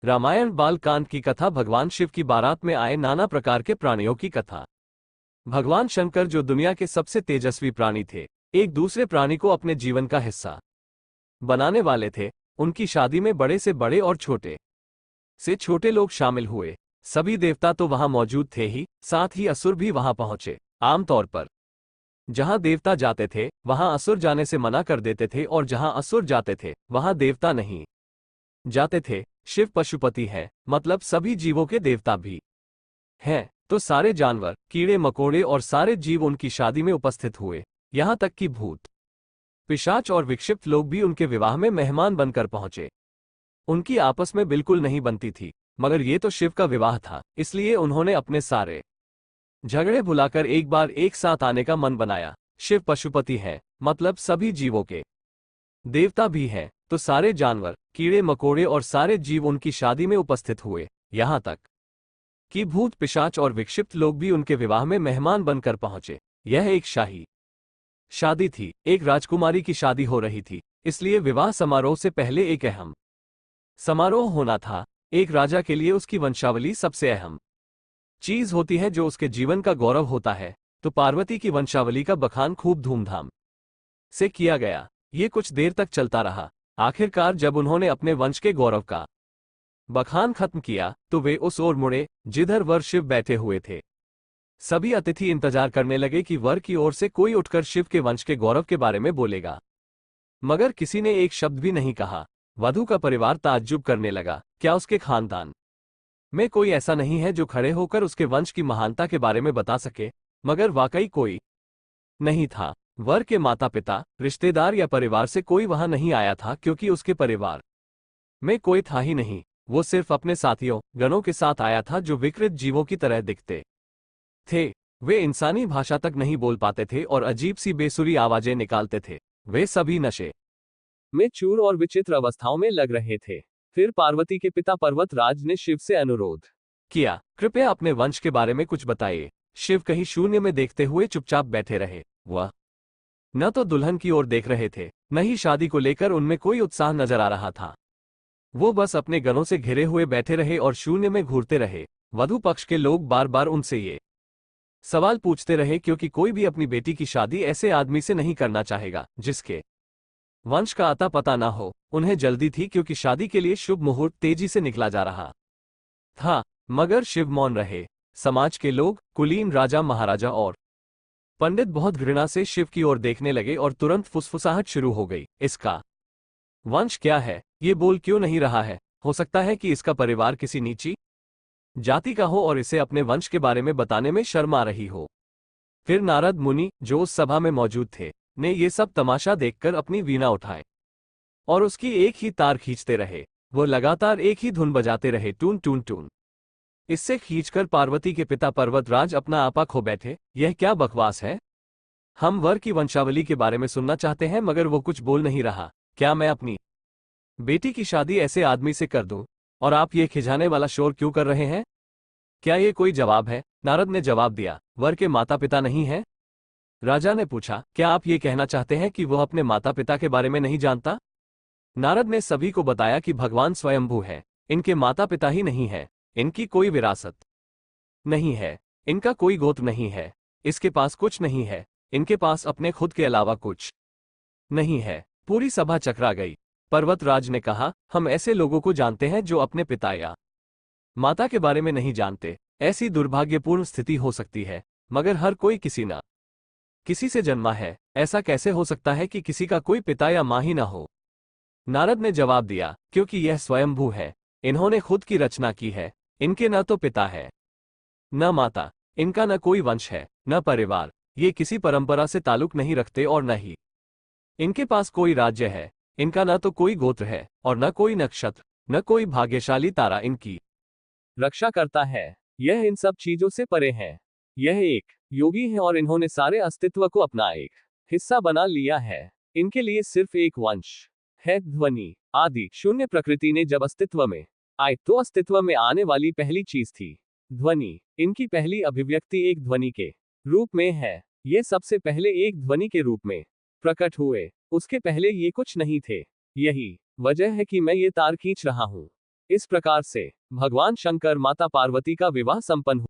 रामायण बालकांड की कथा भगवान शिव की बारात में आए नाना प्रकार के प्राणियों की कथा। भगवान शंकर जो दुनिया के सबसे तेजस्वी प्राणी थे, एक दूसरे प्राणी को अपने जीवन का हिस्सा बनाने वाले थे। उनकी शादी में बड़े से बड़े और छोटे से छोटे लोग शामिल हुए। सभी देवता तो वहां मौजूद थे ही, साथ ही असुर भी वहां पहुंचे। आमतौर पर जहां देवता जाते थे वहां असुर जाने से मना कर देते थे, और जहां असुर जाते थे वहां देवता नहीं जाते थे। शिव पशुपति हैं, मतलब सभी जीवों के देवता भी हैं, तो सारे जानवर, कीड़े मकोड़े और सारे जीव उनकी शादी में उपस्थित हुए। यहां तक कि भूत, पिशाच और विक्षिप्त लोग भी उनके विवाह में मेहमान बनकर पहुंचे। उनकी आपस में बिल्कुल नहीं बनती थी, मगर ये तो शिव का विवाह था, इसलिए उन्होंने अपने सारे झगड़े भुलाकर एक बार एक साथ आने का मन बनाया। शिव पशुपति हैं, मतलब सभी जीवों के देवता भी हैं, तो सारे जानवर, कीड़े मकोड़े और सारे जीव उनकी शादी में उपस्थित हुए। यहां तक कि भूत पिशाच और विक्षिप्त लोग भी उनके विवाह में मेहमान बनकर पहुंचे। यह एक शाही शादी थी, एक राजकुमारी की शादी हो रही थी, इसलिए विवाह समारोह से पहले एक अहम समारोह होना था। एक राजा के लिए उसकी वंशावली सबसे अहम चीज होती है, जो उसके जीवन का गौरव होता है। तो पार्वती की वंशावली का बखान खूब धूमधाम से किया गया। ये कुछ देर तक चलता रहा। आखिरकार जब उन्होंने अपने वंश के गौरव का बखान खत्म किया तो वे उस ओर मुड़े जिधर वर शिव बैठे हुए थे। सभी अतिथि इंतजार करने लगे कि वर की ओर से कोई उठकर शिव के वंश के गौरव के बारे में बोलेगा, मगर किसी ने एक शब्द भी नहीं कहा। वधू का परिवार ताज्जुब करने लगा, क्या उसके खानदान में कोई ऐसा नहीं है जो खड़े होकर उसके वंश की महानता के बारे में बता सके? मगर वाकई कोई नहीं था। वर के माता पिता, रिश्तेदार या परिवार से कोई वहां नहीं आया था, क्योंकि उसके परिवार में कोई था ही नहीं। वो सिर्फ अपने साथियों, गणों के साथ आया था, जो विकृत जीवों की तरह दिखते थे। वे इंसानी भाषा तक नहीं बोल पाते थे और अजीब सी बेसुरी आवाजें निकालते थे। वे सभी नशे में चूर और विचित्र अवस्थाओं में लग रहे थे। फिर पार्वती के पिता पर्वतराज ने शिव से अनुरोध किया, कृपया अपने वंश के बारे में कुछ बताइए। शिव कहीं शून्य में देखते हुए चुपचाप बैठे रहे। वह न तो दुल्हन की ओर देख रहे थे, न ही शादी को लेकर उनमें कोई उत्साह नजर आ रहा था। वो बस अपने गणों से घिरे हुए बैठे रहे और शून्य में घूरते रहे। वधू पक्ष के लोग बार बार उनसे ये सवाल पूछते रहे, क्योंकि कोई भी अपनी बेटी की शादी ऐसे आदमी से नहीं करना चाहेगा जिसके वंश का आता पता ना हो। उन्हें जल्दी थी, क्योंकि शादी के लिए शुभ मुहूर्त तेजी से निकला जा रहा था। मगर शिव मौन रहे। समाज के लोग, कुलीन, राजा महाराजा और पंडित बहुत घृणा से शिव की ओर देखने लगे और तुरंत फुसफुसाहट शुरू हो गई। इसका वंश क्या है? ये बोल क्यों नहीं रहा है? हो सकता है कि इसका परिवार किसी नीची जाति का हो और इसे अपने वंश के बारे में बताने में शर्म आ रही हो। फिर नारद मुनि, जो उस सभा में मौजूद थे, ने ये सब तमाशा देखकर अपनी वीणा उठाए और उसकी एक ही तार खींचते रहे। वो लगातार एक ही धुन बजाते रहे, टून टून टून। इससे खींचकर पार्वती के पिता पर्वतराज अपना आपा खो बैठे। यह क्या बकवास है? हम वर की वंशावली के बारे में सुनना चाहते हैं, मगर वो कुछ बोल नहीं रहा। क्या मैं अपनी बेटी की शादी ऐसे आदमी से कर दूं? और आप ये खिजाने वाला शोर क्यों कर रहे हैं? क्या ये कोई जवाब है? नारद ने जवाब दिया, वर के माता पिता नहीं हैं? राजा ने पूछा, क्या आप ये कहना चाहते हैं कि वह अपने माता पिता के बारे में नहीं जानता? नारद ने सभी को बताया कि भगवान स्वयंभू हैं। इनके माता पिता ही नहीं है, इनकी कोई विरासत नहीं है, इनका कोई गोत्र नहीं है, इसके पास कुछ नहीं है, इनके पास अपने खुद के अलावा कुछ नहीं है। पूरी सभा चकरा गई। पर्वतराज ने कहा, हम ऐसे लोगों को जानते हैं जो अपने पिता या माता के बारे में नहीं जानते। ऐसी दुर्भाग्यपूर्ण स्थिति हो सकती है, मगर हर कोई किसी न किसी से जन्मा है। ऐसा कैसे हो सकता है कि किसी का कोई पिता या माँ ही ना हो? नारद ने जवाब दिया, क्योंकि यह स्वयंभू है। इन्होंने खुद की रचना की है। इनके न तो पिता है, न माता, इनका न कोई वंश है, न परिवार। ये किसी परंपरा से ताल्लुक नहीं रखते और न ही इनके पास कोई राज्य है। इनका न तो कोई गोत्र है और न कोई नक्षत्र, न कोई भाग्यशाली तारा इनकी रक्षा करता है। यह इन सब चीजों से परे है। यह एक योगी है और इन्होंने सारे अस्तित्व को अपना एक हिस्सा बना लिया है। इनके लिए सिर्फ एक वंश है, ध्वनि। आदि शून्य प्रकृति ने जब अस्तित्व में आए तो अस्तित्व में आने वाली पहली चीज थी ध्वनि। इनकी पहली अभिव्यक्ति एक ध्वनि के रूप में है। ये सबसे पहले एक ध्वनि के रूप में प्रकट हुए। उसके पहले ये कुछ नहीं थे। यही वजह है कि मैं ये तार खींच रहा हूं। इस प्रकार से भगवान शंकर माता पार्वती का विवाह संपन्न हुआ।